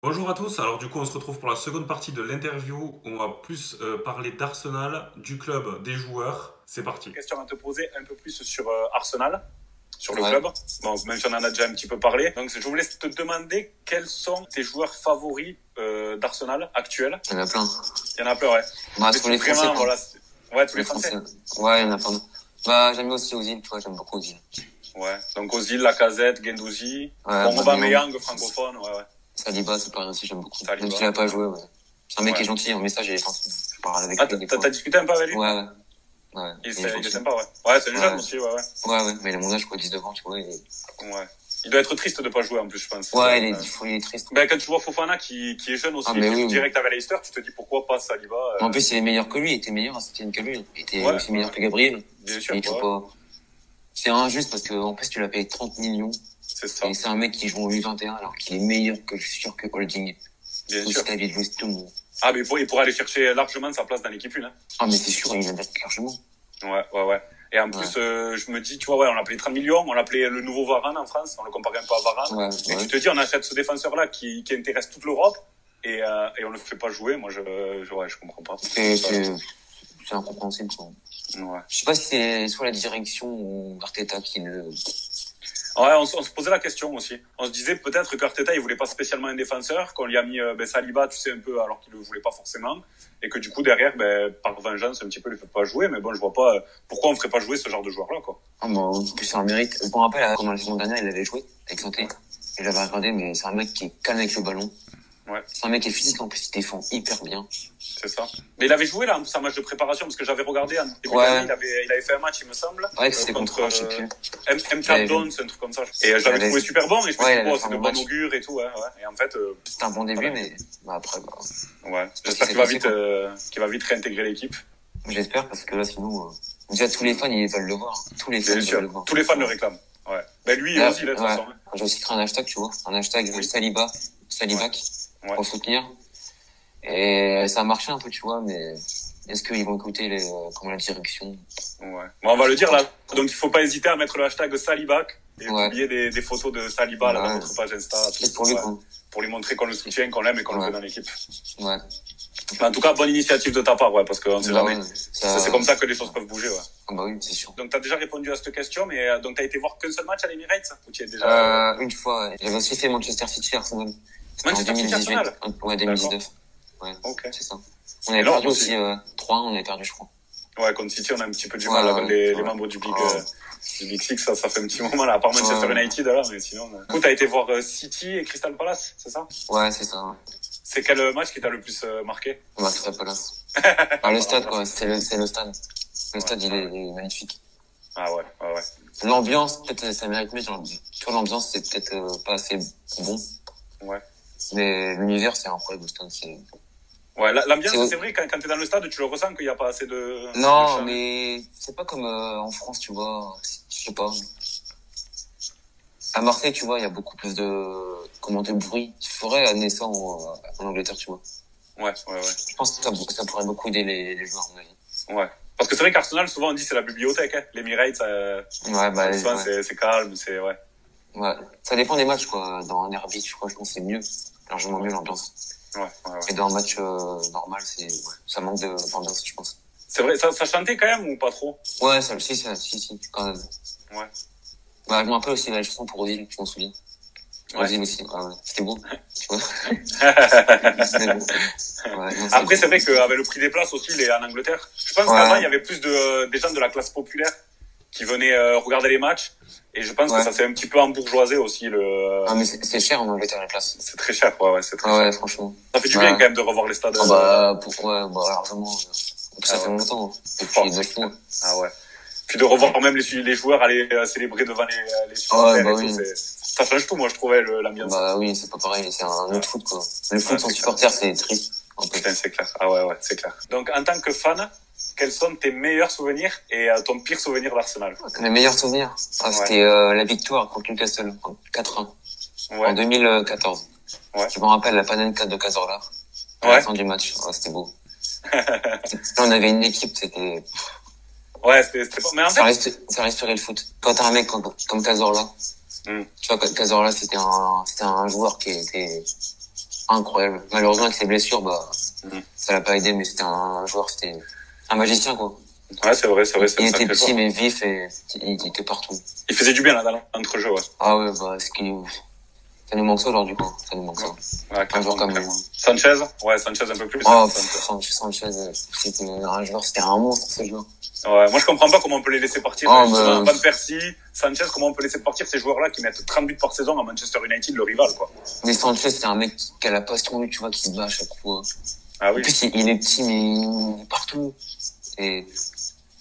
Bonjour à tous, alors du coup on se retrouve pour la seconde partie de l'interview où on va plus parler d'Arsenal, du club, des joueurs. C'est parti. Question à te poser un peu plus sur Arsenal, sur le Ouais. club. Bon, même si on en a déjà un petit peu parlé. Donc je voulais te demander quels sont tes joueurs favoris d'Arsenal actuels. Il y en a plein. Il y en a plein, ouais. Bah, Mais tous les vraiment, Français, quoi. voilà. Ouais, tous les Français. Ouais, il y en a plein. Bah, j'aime bien aussi Ozil, tu vois, j'aime beaucoup Ozil. Ouais. Donc Ozil, Lacazette, Guendouzi. Ouais, Bon, Aubameyang. Aubameyang, francophone, ouais. Saliba, c'est pareil aussi, j'aime beaucoup. Saliba. Même s'il a pas joué, ouais. C'est un mec Ouais. qui est gentil, en message, il est gentil. Je parle avec Ah, lui des t'as fois. discuté un peu avec lui? Ouais. Ouais. Il est est gentil. sympa, ouais. Ouais, c'est un Ouais. jeune aussi, ouais. Ouais, mais il a mon âge, quoi, 19 ans, tu vois. Ouais. Il doit être triste de pas jouer en plus, je pense. Ouais, il est triste. Ben, quand tu vois Fofana qui est jeune aussi, Ah, mais qui joue oui. direct avec Leicester, tu te dis pourquoi pas Saliba. En plus, il est meilleur que lui, il était meilleur à Saint-Étienne que lui. Il était Ouais, aussi meilleur que Gabriel. Bien sûr, Il joue ouais. pas. C'est injuste parce que, en plus, tu l'as payé 30 millions. C'est ça. Et c'est un mec qui joue en U21 alors qu'il est meilleur que, je suis sûr, que Holding. Bien Donc, sûr. c'est David Luiz, tout le monde. Ah, mais il pourrait aller chercher largement sa place dans l'équipe 1, hein. Ah, mais c'est sûr, il vient d'être largement. Ouais. Et en plus, je me dis, tu vois, ouais, on l'a payé 30 millions, on l'a appelé le nouveau Varane en France, on le comparait un peu à Varane. Ouais, Et ouais. tu te dis, on achète ce défenseur-là qui intéresse toute l'Europe, et on le fait pas jouer. Moi, je comprends pas. C'est incompréhensible, quoi. Ouais. Je sais pas si c'est soit la direction ou Arteta qui le... Ouais, on se posait la question aussi. On se disait peut-être qu'Arteta, il voulait pas spécialement un défenseur, qu'on lui a mis Saliba, tu sais, un peu, alors qu'il le voulait pas forcément, et que du coup, derrière, par vengeance, un petit peu, il le fait pas jouer, mais bon, je vois pas pourquoi on ferait pas jouer ce genre de joueur-là, quoi. Ah, bah, en plus, c'est un mérite. Je me rappelle, comme la saison dernière, il avait joué avec Santé. Et j'avais regardé, mais c'est un mec qui est calme avec le ballon. Ouais. C'est un mec qui est physique, en plus, il défend hyper bien. C'est ça. Mais il avait joué là, un match de préparation, parce que j'avais regardé en début Ouais. d'année, il avait fait un match, il me semble. Ouais, c'était contre, je sais plus. MK Dons, un truc comme ça. Et je l'avais trouvé super bon, et je me suis Ouais, dit, il bon, avait c'est fait de un bon match. augure et tout, ouais. Et en fait, C'était un bon début, mais bah, après, bah, ouais. J'espère s'est qu'il va passé, vite, qu'il va vite réintégrer l'équipe. j'espère, parce que là, sinon, déjà, tous les fans, ils veulent le voir. Tous les fans Bien veulent sûr. le voir. Tous les fans le réclament. Ouais. Ben lui Là, aussi, là, de toute ouais. façon. J'ai aussi créé un hashtag, tu vois. Un hashtag Oui. Salibac, Ouais. pour soutenir. Et ça a marché un peu, tu vois, mais est-ce qu'ils vont écouter comment la direction? Ouais. Bon, on va le dire là. Donc il faut pas hésiter à mettre le hashtag Salibac et Ouais. publier des photos de Saliba là, Ouais. dans notre page Insta. Peut-être pour lui, quoi. Pour lui montrer qu'on le soutient, qu'on l'aime et qu'on le Ouais. fait dans l'équipe. Ouais. Mais en tout cas, bonne initiative de ta part, ouais, parce qu'on sait Bah jamais. ouais, C'est comme ça que les choses peuvent bouger, ouais. Ah bah oui, c'est sûr. Donc, t'as déjà répondu à cette question, mais donc t'as été voir qu'un seul match à l'Emirates ou tu es déjà Une fois, ouais. J'avais aussi fait Manchester City Arsenal. C'était Manchester en City 2018. Arsenal. Ouais, 2019. Ouais. Ok. C'est ça. On avait Alors, perdu aussi. aussi, 3-1, on avait perdu, je crois. Ouais, contre City, on a un petit peu du Ouais, mal avec les ouais. membres du Big, Oh. du Big Six, ça fait un petit moment là, à part Manchester Ouais. United là, mais sinon. Du coup, t'as été voir City et Crystal Palace, c'est ça? Ouais, c'est ça. C'est quel match qui t'a le plus marqué? On va très pas là. Ah, le stade, quoi. C'est le stade. Le stade, il est magnifique. Ah ouais. L'ambiance, peut-être, ça mérite mieux. Genre, tu vois, l'ambiance, c'est peut-être pas assez bon. Ouais. Mais l'univers, c'est incroyable, le stade. Ouais, l'ambiance, C'est- c'est vrai, quand t'es dans le stade, tu le ressens qu'il n'y a pas assez de... Non, de chant. mais c'est pas comme en France, tu vois. Je sais pas. À Marseille, tu vois, il y a beaucoup plus de bruit. Il faudrait amener ça en Angleterre, tu vois. Ouais. Je pense que ça pourrait beaucoup aider les joueurs, à mon avis. Ouais. Parce que c'est vrai qu'Arsenal, souvent, on dit c'est la bibliothèque, hein. L'Emirates, Ouais, bah, souvent, ouais. c'est calme, c'est, ouais. Ouais. Ça dépend des matchs, quoi. Dans un derby, je crois, je pense que c'est mieux. Largement mieux, l'ambiance. Ouais. Et dans un match normal, ça manque d'ambiance, je pense. C'est vrai, ça chantait quand même ou pas trop? Ouais, si, quand même. Ouais. Bah, je me rappelle aussi la chanson pour Ozil, je m'en souviens. Ouais. Ozil aussi, ouais. C'était beau, tu vois. C'était beau. Ouais, non, Après, c'est vrai qu'avec le prix des places aussi, en Angleterre, je pense Ouais. qu'avant, il y avait plus des gens de la classe populaire qui venaient regarder les matchs. Et je pense que Ouais. ça s'est un petit peu embourgeoisé aussi. Ah, mais c'est cher en Angleterre, les places. C'est très cher, ouais, c'est très Ah cher. ouais, franchement. Ça fait du Ouais. bien quand même de revoir les stades. Ah bah, largement. En plus, ça Ah fait ouais. longtemps. Depuis 2 fois. Ah ouais. Puis de revoir même les joueurs aller célébrer devant les supporters bah et oui. tout, ça change tout, moi, je trouvais, l'ambiance. Bah oui, c'est pas pareil, c'est un autre foot, quoi. Le foot sans c'est supporter, c'est triste. Un peu. Putain, c'est clair. Ah ouais, c'est clair. Donc, en tant que fan, quels sont tes meilleurs souvenirs et ton pire souvenir d'Arsenal? Mes meilleurs souvenirs, c'était la victoire contre Newcastle, 4-1, en Ouais. 2014. Ouais. Je me rappelle la panenka de Cazorla, à Ouais. la fin du match. Ouais, c'était beau. Là, on avait une équipe, c'était... Ouais, c'était pas... Mais en Ça fait... respirait le foot. Quand t'as un mec comme Cazorla, tu vois, Cazorla, c'était un joueur qui était incroyable. Malheureusement, avec ses blessures, Mhm. ça l'a pas aidé, mais c'était un joueur, c'était un magicien, quoi. Ouais, c'est vrai, c'est Il un était sacré petit, joueur. mais vif et il était partout. Il faisait du bien, là, dans l'entrejeu, ouais. Ah ouais, ça nous manque ça aujourd'hui, quoi. Ça nous manque ça. Ouais, Un joueur comme clairement. Sanchez? Ouais, Sanchez un peu plus. Oh, Sanchez. Sanchez, c'était un joueur, c'était un monstre, ce joueur. Ouais, moi je comprends pas comment on peut les laisser partir. Oh, Justement, Van Persie, Sanchez, comment on peut laisser partir ces joueurs-là qui mettent 30 buts par saison à Manchester United, le rival, quoi. Mais Sanchez, c'est un mec qui a la passion, tu vois, qui se bat à chaque fois. Ah En oui. plus, il est petit, mais il est partout. Et,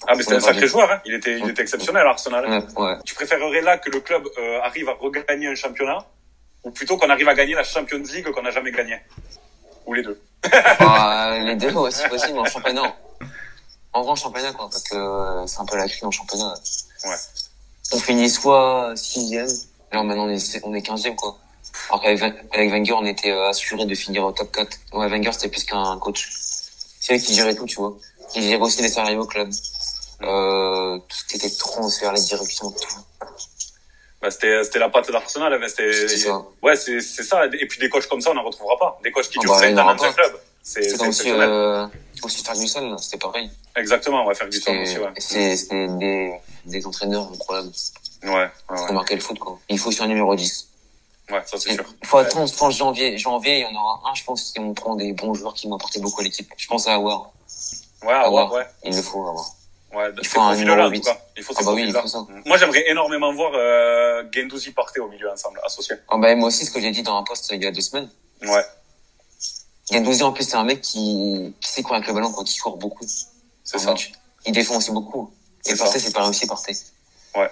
Ah, mais c'était un Ouais, sacré ouais. joueur, hein. Il était exceptionnel à Arsenal. ouais. Tu préférerais là que le club arrive à regagner un championnat ou plutôt qu'on arrive à gagner la Champions League qu'on n'a jamais gagné? Ou les deux? Les deux, ouais, si possible, en championnat. En grand championnat, quoi, parce que c'est un peu la crise en championnat. Ouais. On finit soit 6e, là maintenant on est 15e, quoi. Alors avec Wenger, on était assuré de finir au top 4. Ouais, Wenger, c'était plus qu'un coach. C'est lui qui gérait tout, tu vois. Il gérait aussi les salariés au club. Tout ce qui était transfert, les directions, tout. Bah, c'était la patte d'Arsenal, mais C'est ça. ouais, c'est ça. Et puis des coachs comme ça, on n'en retrouvera pas. Des coachs qui durent bah, 5 il y en ans aura dans un pas. club. C'est C'est comme exceptionnel. aussi Ferguson, là, c'était pareil. Exactement, on va faire du temps aussi, ouais. C'était des entraîneurs incroyables. Ouais, Pour marquer le foot, quoi. Il faut sur un numéro 10. Ouais, ça c'est sûr. Il faut attendre, je pense, janvier, il y en aura un, je pense, qui vont prendre des bons joueurs qui vont apporter beaucoup à l'équipe. Je pense à Awar. Ouais, ouais. Il le faut, Awar. Ouais, Il ces faut un profils-là, numéro en tout 8. cas. Il faut ces Ah bah oui, il profils-là. faut ça. Moi, j'aimerais énormément voir Guendouzi Partey au milieu ensemble, associés. Moi aussi, ce que j'ai dit dans un post il y a 2 semaines. Ouais, Gendouzi, en plus, c'est un mec qui sait courir avec le ballon, quoi, qui court beaucoup. c'est En ça. match. Il défend aussi beaucoup. Et C'est ça. Partey, c'est pareil aussi, Partey. Ouais.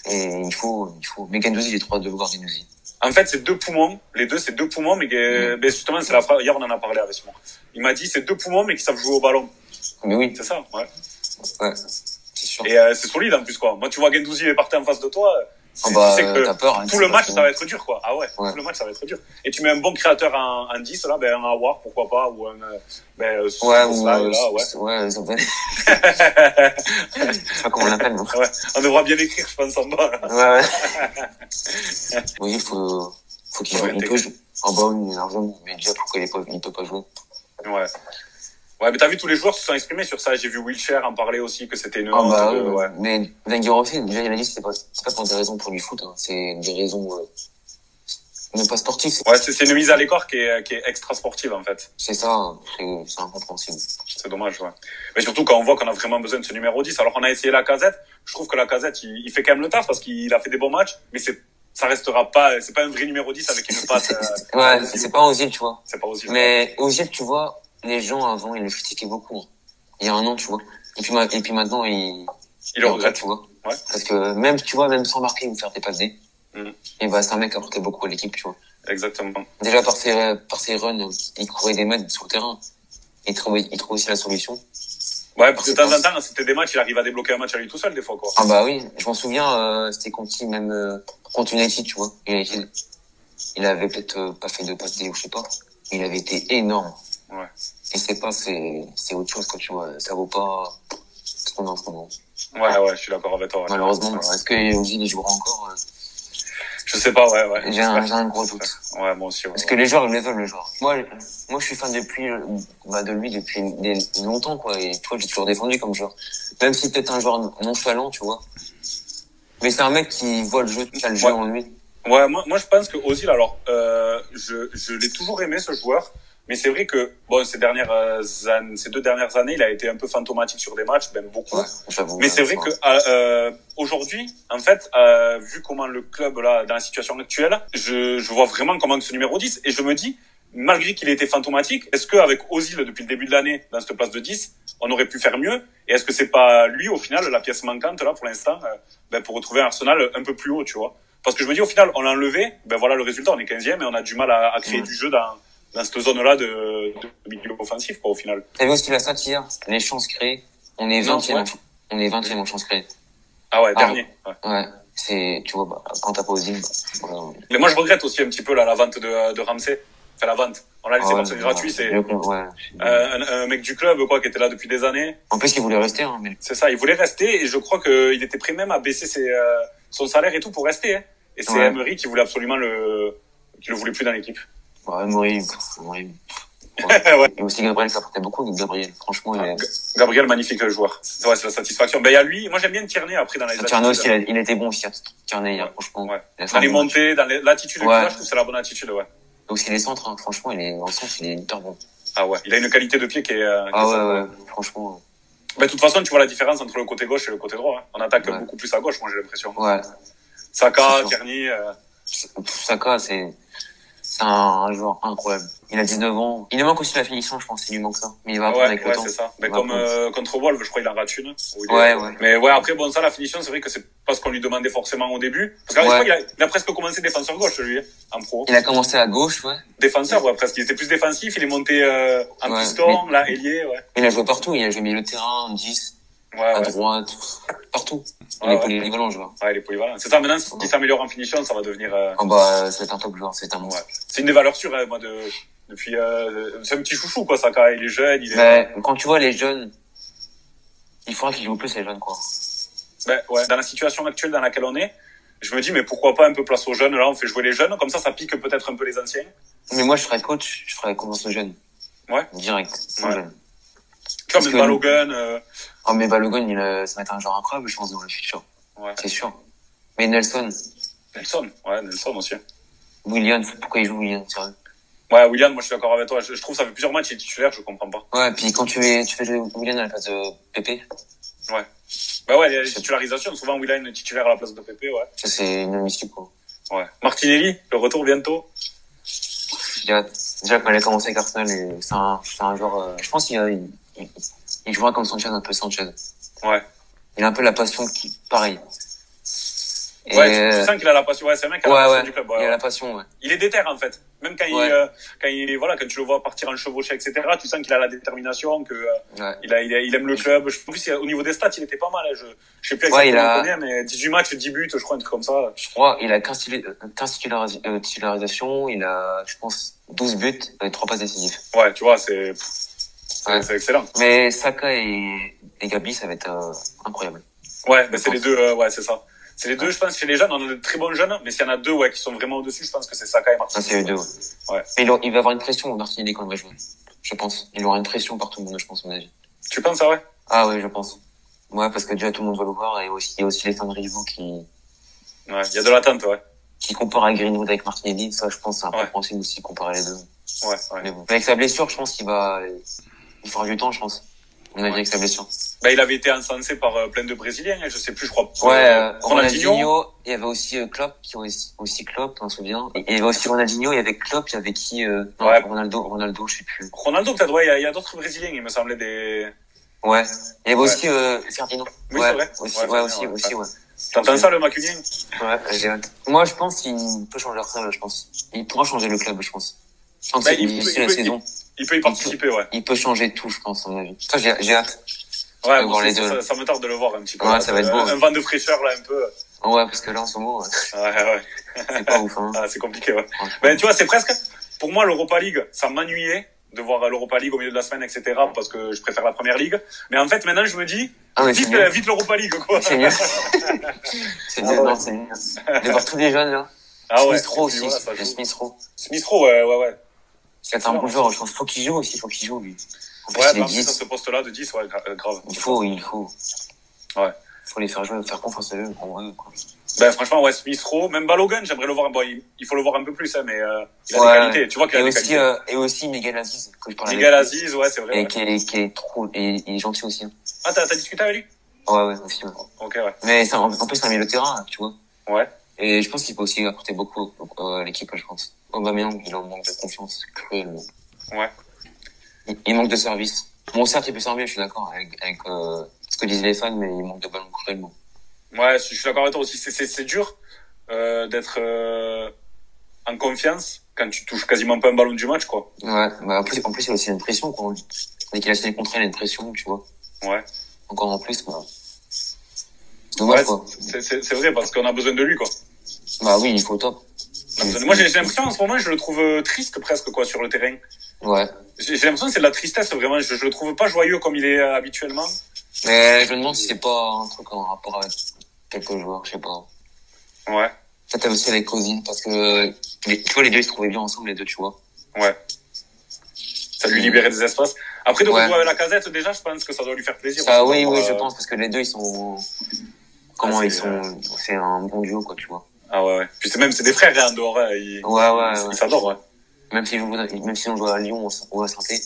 Et il faut. Mais Gendouzi, j'ai trop hâte de le voir, Gendouzi. En fait, c'est 2 poumons. Les deux, c'est 2 poumons, mais justement, c'est la phrase. Hier, on en a parlé avec Simon. Il m'a dit, c'est 2 poumons, mais qui savent jouer au ballon. Mais oui. C'est ça, ouais. Ouais. C'est sûr. Et c'est solide en plus, quoi. Moi, tu vois Guendouzi et Partey en face de toi. Tu sais que t'as peur, hein, tout le match, ça va être dur, quoi. Ah ouais, Ouais. tout le match, ça va être dur. Et tu mets un bon créateur en 10, là, un Awar, pourquoi pas, ou un, Soboslai, là, ouais. Zoben. Je sais pas comment on l'appelle, non. Ouais. On devra bien écrire, je pense, en bas. Ouais. Oui, faut qu'il joue. Ouais, Il peut jouer. Ah bah oui, largement. Mais déjà, pourquoi il peut pas jouer? Ouais. Ouais, mais t'as vu, tous les joueurs se sont exprimés sur ça. J'ai vu Wilshere en parler aussi, que c'était une Ah honte bah de- oui. ouais. Mais Wenger aussi, déjà, il a dit que c'est pas pour des raisons pour du foot, hein. C'est des raisons, même pas sportives. Ouais, c'est une mise à l'écart qui est extra sportive, en fait. C'est ça, hein. C'est incompréhensible. C'est dommage, ouais. Mais surtout quand on voit qu'on a vraiment besoin de ce numéro 10. Alors qu'on a essayé la Lacazette. Je trouve que la Lacazette, il fait quand même le taf parce qu'il a fait des bons matchs, mais ça restera pas, c'est pas un vrai numéro 10 avec une patte, Ouais, c'est pas Ozil, tu vois. c'est pas aussi. Mais Ozil, tu vois, les gens avant, ils le critiquaient beaucoup, hein. Il y a un an, tu vois. Et puis maintenant, Il le regrette. tu vois. Ouais. Parce que même, tu vois, même sans marquer ou faire des passes D, Mhm. et bah, c'est un mec qui apportait beaucoup à l'équipe, tu vois. Exactement. Déjà, par ses runs, il courait des mètres sur le terrain. Il trouvait aussi la solution. Ouais, parce que de temps en C'est temps, c'était des matchs, il arrive à débloquer un match à lui tout seul, des fois, quoi. Ah bah oui, je m'en souviens, c'était contre qui, même, contre United, tu vois. United. Il avait peut-être pas fait de passe D ou je sais pas. Il avait été énorme. Ouais. Et c'est autre chose, quoi, tu vois. Ça vaut pas ce qu'on a en ce moment. Ouais, je suis d'accord avec toi. Ouais. Malheureusement, est-ce que Ozil, il jouera encore? Je sais pas, ouais. J'ai un gros doute. Ouais, moi aussi, ouais. Parce que les joueurs, ils le veulent, le joueur. Moi, je suis fan de lui depuis longtemps, quoi. Et tu vois, j'ai toujours défendu comme joueur. Même si peut-être un joueur nonchalant, tu vois. Mais c'est un mec qui voit le jeu, qui a le jeu Ouais. en lui. Ouais, moi je pense que Ozil, alors je l'ai toujours aimé, ce joueur, mais c'est vrai que bon, ces 2 dernières années, il a été un peu fantomatique sur des matchs, même beaucoup. Ouais, j'avoue. Mais c'est vrai que aujourd'hui, en fait, vu comment le club là, dans la situation actuelle, je vois vraiment comment ce numéro 10, et je me dis, malgré qu'il ait été fantomatique, est-ce qu'avec Ozil depuis le début de l'année dans cette place de 10, on aurait pu faire mieux? Et est-ce que c'est pas lui au final la pièce manquante là pour l'instant, pour retrouver un Arsenal un peu plus haut, tu vois? Parce que je me dis, au final, on l'a enlevé, voilà le résultat, on est 15e et on a du mal à créer du jeu dans cette zone-là de milieu offensif, quoi, au final. T'as vu aussi la stat hier? Les chances créées. On est 20e. Ouais. On est 20e en chances créées. Ah ouais, dernier. Ouais. Ouais. Tu vois, quand t'as pas Ozil, voilà. Mais moi, je regrette aussi un petit peu, là, la vente de Ramsey. Enfin, la vente. On l'a laissé partir gratuit, c'est Ouais. un mec du club, quoi, qui était là depuis des années. En plus, il voulait rester, hein, mais. C'est ça, il voulait rester, et je crois qu'il était prêt même à baisser son salaire et tout pour rester, hein. Et c'est Ouais. Emery qui voulait absolument qui le voulait plus dans l'équipe. Ouais, Mori. Ouais. Ouais. Et aussi Gabriel, ça portait beaucoup, Gabriel. Franchement, il est... Gabriel, magnifique joueur. C'est vrai, c'est la satisfaction. Ben, il y a lui. Moi, j'aime bien Tierney après dans les Tierney aussi, il était bon aussi, Tierney, franchement. Ouais. Dans les montées, dans l'attitude qu'il a, je trouve que c'est la bonne attitude, ouais. Aussi les centres, franchement, en centre, il est hyper bon. Ah ouais, il a une qualité de pied qui est... ouais, franchement. Ben, de toute façon, tu vois la différence entre le côté gauche et le côté droit. Hein. On attaque beaucoup plus à gauche, moi, j'ai l'impression. Ouais. Saka, Tierney... Saka, c'est un joueur incroyable. Il a 19 ans. Il lui manque aussi la finition, je pense. Il lui manque ça. Mais il va apprendre avec le temps. Ouais, c'est ça. Mais comme contre Wolves, je crois qu'il en rate une. Ouais. Mais ouais, après, bon, ça, la finition, c'est vrai que c'est pas ce qu'on lui demandait forcément au début. Parce qu'à l'époque, il a presque commencé défenseur gauche, lui, en pro. Il a commencé à gauche, ouais. Défenseur, ouais, presque. Il était plus défensif. Il est monté en piston, là, ailier, ouais. Il a joué partout. Il a joué milieu de terrain, 10, à droite, partout. Il est polyvalent, je vois. Ouais, il est polyvalent. C'est ça, maintenant, s'il s'améliore en finition, ça va devenir... c'est un top joueur, c'est un monstre. C'est une des valeurs sûres, moi, depuis... c'est un petit chouchou, quoi, Saka. Il est jeune, quand tu vois les jeunes, il faudra qu'ils jouent plus, les jeunes, quoi. Ouais. Dans la situation actuelle dans laquelle on est, je me dis, mais pourquoi pas un peu place aux jeunes? Là, on fait jouer les jeunes. Comme ça pique peut-être un peu les anciens. Mais moi, je serais coach, je ferais confiance aux jeunes. Ouais. Direct, aux jeunes. Comme le Balogun. Mais Balogun, ça va être un joueur incroyable, je pense, dans le futur. Ouais. C'est sûr. Mais Nelson aussi. Willian, pourquoi il joue Willian, sérieux? Ouais, Willian, moi je suis d'accord avec toi. Je trouve que ça fait plusieurs matchs, il est titulaire, je comprends pas. Ouais, puis quand tu fais jouer Willian à la place de Pépé. Ouais. Ouais, les titularisations, souvent Willian est titulaire à la place de Pépé, ouais. Ça, c'est une mystique, quoi. Ouais. Martinelli, le retour bientôt. Déjà, quand il a commencé avec Arsenal, c'est un joueur, je pense qu'il jouera comme Sanchez, un peu Sanchez. Ouais. Il a un peu la passion pareil. Ouais, tu sens qu'il a la passion. Ouais, c'est un mec qui a la passion du club. Il a la passion, ouais. Il est déter, en fait. Même quand quand tu le vois partir en chevauché, etc., tu sens qu'il a la détermination, il aime le club. En plus, au niveau des stats, il était pas mal. Je sais plus exactement combien, mais 18 matchs, 10 buts, je crois, un truc comme ça. Je crois, il a 15 titularisations, il a, je pense, 12 buts et 3 passes décisives. Ouais, tu vois, c'est excellent. Mais Saka et Gabi, ça va être incroyable. Ouais, c'est les deux, c'est ça. C'est les deux, je pense, chez les jeunes, on a de très bons jeunes, mais s'il y en a deux, qui sont vraiment au-dessus, je pense que c'est Saka et Martinelli. Ça, c'est les deux, ouais. Mais il va avoir une pression, Martinelli, quand il va jouer. Je pense. Il aura une pression par tout le monde, je pense, à mon avis. Tu penses ça, ouais? Ah oui, je pense. Ouais, parce que déjà, tout le monde va le voir, et il y a aussi les fans rivaux qui... Ouais, il y a de l'attente, ouais. Qui comparent à Greenwood avec Martinelli, ça, je pense, c'est incompréhensible aussi, comparer les deux. Ouais. Mais bon. Avec sa blessure, je pense il fera du temps, je pense. On a dit avec sa blessure. Il avait été encensé par plein de Brésiliens, je sais plus, je crois. Ronaldinho. Il y avait aussi Klopp, Klopp, on se souvient. Il y avait aussi Ronaldinho, il y avait Klopp, il y avait qui, Ronaldo, je sais plus. Ronaldo, peut-être, il y a d'autres Brésiliens, il me semblait Ouais. Il y avait aussi, Ferdinand. Oui, c'est vrai. Aussi. T'entends ça, le Macunien? Ouais, j'ai hâte. Moi, je pense qu'il peut changer Arsenal, je pense. Il pourra changer le club, je pense. Je pense il peut y participer, ouais. Il peut changer tout, je pense, à mon avis. Ça, j'ai hâte. Ouais, bon, ça me tarde de le voir un petit peu. Ouais, ça va être beau. Un vent de fraîcheur, là, un peu. Ouais, parce que là, en ce moment, ouais. C'est pas ouf, hein. Ah, c'est compliqué, ouais. Ben, tu vois, c'est presque, pour moi, l'Europa League, ça m'ennuyait de voir l'Europa League au milieu de la semaine, etc., parce que je préfère la première ligue. Mais en fait, maintenant, je me dis, vite l'Europa League, quoi. C'est mieux. C'est mieux, non, c'est mieux. De voir tous les jeunes, là. Ah ouais. Smith Rowe aussi. Smith Rowe, ouais. C'est un bon joueur, je pense. Faut qu'il joue, lui. En plus, à ce poste-là de 10, grave. Il faut. Ouais. Faut les faire jouer, faire confiance à eux, en vrai, quoi. Ben, franchement, Smith Rowe, même Balogun, j'aimerais le voir. Bon, il faut le voir un peu plus, mais, il a des qualités. Tu vois qu'il a des qualités. Et aussi Miguel Aziz, que je parlais Miguel Aziz, ouais, c'est vrai. Et qui est trop, et il est gentil aussi, hein. Ah, t'as discuté avec lui? Ouais, aussi, ouais. Ok, ouais. Mais en plus, c'est un milieu de terrain, tu vois. Ouais. Et je pense qu'il peut aussi apporter beaucoup à l'équipe, je pense. Aubameyang, il en manque de confiance, cruellement. Ouais. Il manque de service. Bon, certes, il peut servir, je suis d'accord avec ce que disent les fans, mais il manque de ballon cruellement. Ouais, je suis d'accord avec toi aussi. C'est dur d'être en confiance quand tu touches quasiment pas un ballon du match, quoi. Ouais, en plus, il y a aussi une pression, quoi. Dès qu'il a signé le contrat, il a une pression, tu vois. Ouais. Encore en plus, quoi. C'est dommage, quoi. C'est vrai, parce qu'on a besoin de lui, quoi. Bah oui, il faut au top. Moi, j'ai l'impression, en ce moment, je le trouve triste, presque, quoi, sur le terrain. Ouais. J'ai l'impression que c'est de la tristesse, vraiment. Je le trouve pas joyeux comme il est habituellement. Mais je me demande si c'est pas un truc en rapport avec quelques joueurs, je sais pas. Ouais. Peut-être aussi avec Ozil, parce que tu vois, les deux, ils se trouvaient bien ensemble, les deux, tu vois. Ouais. Ça lui libérait des espaces. Après, de Ouais. rejouer avec la Casette, déjà, je pense que ça doit lui faire plaisir. Ça, aussi oui, d'avoir, oui, je pense, parce que les deux, ils sont, comment ils sont, c'est un bon duo, quoi, tu vois. Ah ouais, ouais. Puis c'est des frères, hein, en dehors, hein. Ouais. Ils s'adorent, ouais. Même si on joue à Lyon ou à Saint-Étienne,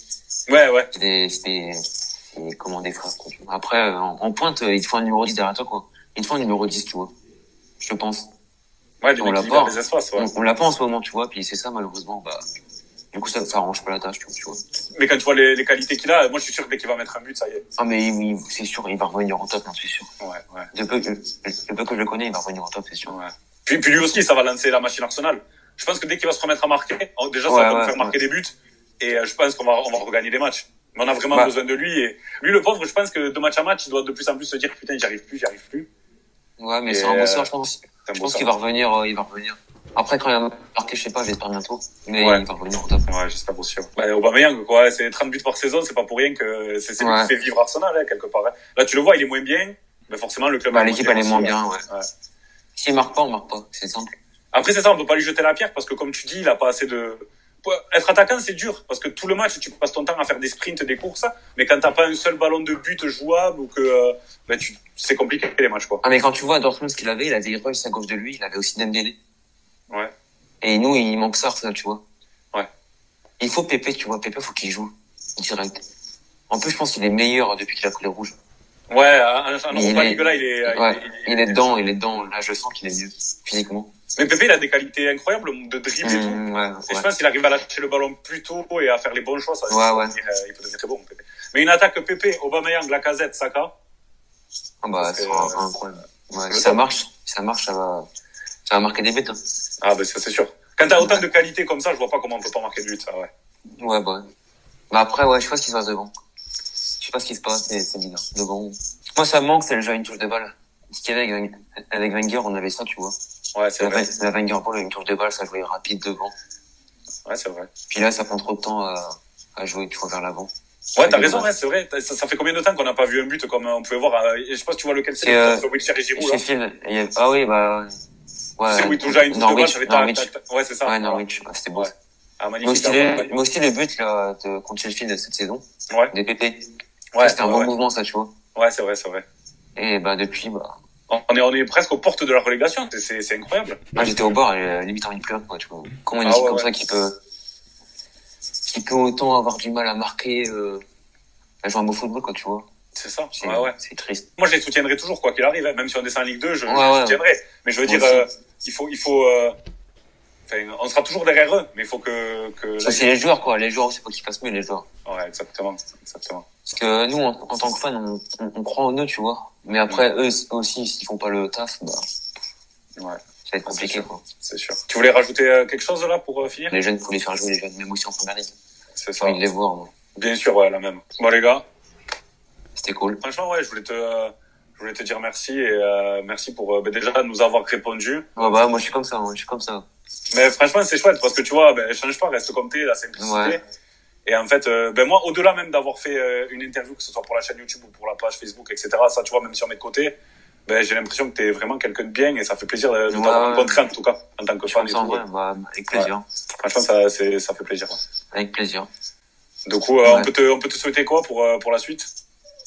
Ouais. c'est comment des frères, quoi. Après, en pointe, il te faut un numéro 10 derrière toi, quoi. Il te faut un numéro 10, tu vois. Je pense. Ouais, du On mec l'a qui libère pas. les espaces, ouais. On l'a pas en ce moment, tu vois, puis c'est ça, malheureusement, bah, du coup, ça arrange pas la tâche, tu vois. Mais quand tu vois les qualités qu'il a, moi, je suis sûr que dès qu'il va mettre un but, ça y est. Ah, mais c'est sûr, il va revenir en top, hein, c'est sûr. Ouais. Le peu que je le connais, il va revenir en top, c'est sûr. Ouais. Puis lui aussi, ça va lancer la machine Arsenal. Je pense que dès qu'il va se remettre à marquer, déjà, ça va nous faire marquer des buts. Et je pense qu'on va regagner des matchs. Mais on a vraiment besoin de lui. Et lui, le pauvre, je pense que de match à match, il doit de plus en plus se dire, putain, j'y arrive plus. Ouais, mais c'est un bosseur, je pense. Je pense qu'il va revenir, Après, quand il va marquer, je sais pas, j'espère bientôt. Mais il va revenir en top. Ouais, j'espère aussi. Ouais. Aubameyang, quoi, c'est 30 buts par saison, c'est pas pour rien que c'est lui qui fait vivre Arsenal, hein, quelque part. Hein. Là, tu le vois, il est moins bien. Mais forcément, le club. L'équipe, elle est moins bien, ouais. S'il marque pas, on marque pas. C'est simple. Après, c'est ça, on peut pas lui jeter la pierre parce que, comme tu dis, il a pas assez de. Être attaquant, c'est dur parce que tout le match, tu passes ton temps à faire des sprints, des courses. Mais quand t'as pas un seul ballon de but jouable ou que, c'est compliqué les matchs, quoi. Ah, mais quand tu vois Dortmund ce qu'il avait, il avait Reus à gauche de lui, il avait aussi Dembélé. Ouais. Et nous, il manque ça, tu vois. Ouais. Il faut Pépé, tu vois. Pépé, faut qu'il joue. Direct. En plus, je pense qu'il est meilleur depuis qu'il a pris les rouges. Ouais, en Europa League, là, il est dedans. Là, je sens qu'il est mieux, physiquement. Mais Pépé, il a des qualités incroyables de dribble et tout. Et je pense qu'il arrive à lâcher le ballon plus tôt et à faire les bons choix. Il peut devenir très bon, Pépé. Mais une attaque Pépé, Aubameyang, Lacazette, Saka. Ah bah, c'est incroyable. Ouais, si ça marche, ça va marquer des buts, hein. Ah, bah, ça, c'est sûr. Quand t'as autant de qualités comme ça, je vois pas comment on peut pas marquer de but, ça, ouais. Ouais, bah. Mais après, ouais, je sais pas ce qui se passe devant. Je sais pas ce qui se passe, c'est bizarre. Devant. Moi, ça me manque, c'est le jeu à une touche de balle. Ce qu'il y avait avec Wenger, on avait ça, tu vois. Ouais, c'est vrai. La Wenger Ball, une touche de balle, ça jouait rapide devant. Ouais, c'est vrai. Puis là, ça prend trop de temps à jouer, tu vois, vers l'avant. Ouais, t'as raison, ouais, c'est vrai. Ça fait combien de temps qu'on n'a pas vu un but comme on pouvait voir, je sais pas si tu vois lequel c'est, sur Wilshere et Giroud, là. Sheffield, ah oui, bah, ouais. C'est où il touche à une touche de balle, ça fait ouais, c'est ça. Ouais, Norwich, c'était beau. Ouais. Ah, magnifique. Mais aussi le but, là, contre Sheffield cette saison. Ouais. Des PP. Ouais. C'était un bon mouvement, ça, tu vois. Ouais, c'est vrai. Et bah, depuis, bah. On est presque aux portes de la relégation, c'est incroyable. Moi, j'étais au bord, et limite envie de pleurer, quoi, tu vois. Comment une équipe comme ça qui peut autant avoir du mal à marquer, à jouer un beau football, quoi, tu vois. C'est ça. C'est triste. Moi, je les soutiendrai toujours, quoi qu'il arrive, hein. Même si on descend en Ligue 2, je les soutiendrai. Mais je veux dire, il faut, on sera toujours derrière eux, mais il faut que c'est les joueurs, quoi. Les joueurs, c'est faut qu'ils fassent mieux, les joueurs. Ouais, exactement. Parce que nous, en tant que fans, on croit en eux, tu vois. Mais après, eux aussi, s'ils font pas le taf, bah. Ouais. Ça va être compliqué, quoi. C'est sûr. Tu voulais rajouter quelque chose, là, pour finir? Les jeunes, faut les faire jouer, les jeunes, même aussi en première ligue. C'est ça. Envie de les voir, moi. Bien sûr, ouais, la même. Bon, les gars. C'était cool. Franchement, ouais, je voulais te dire merci et merci pour déjà nous avoir répondu. Ouais, bah moi je suis comme ça, Mais franchement, c'est chouette parce que tu vois, change pas, reste comme t'es, la simplicité. Ouais. Et en fait, moi, au-delà même d'avoir fait une interview, que ce soit pour la chaîne YouTube ou pour la page Facebook, etc., ça, tu vois, même si on met de côté, j'ai l'impression que t'es vraiment quelqu'un de bien et ça fait plaisir de t'avoir rencontré en tout cas, en tant que fan. Bah, avec plaisir. Ouais. Franchement, ça fait plaisir. Ouais. Avec plaisir. Du coup, on peut te souhaiter quoi pour la suite?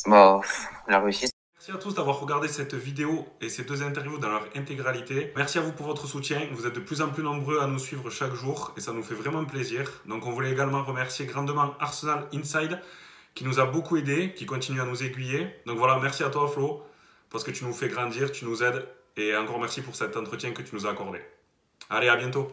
Bah, la réussite. Merci à tous d'avoir regardé cette vidéo et ces deux interviews dans leur intégralité. Merci à vous pour votre soutien. Vous êtes de plus en plus nombreux à nous suivre chaque jour et ça nous fait vraiment plaisir. Donc on voulait également remercier grandement Arsenal Inside qui nous a beaucoup aidés, qui continue à nous aiguiller. Donc voilà, merci à toi Flo parce que tu nous fais grandir, tu nous aides et encore merci pour cet entretien que tu nous as accordé. Allez, à bientôt.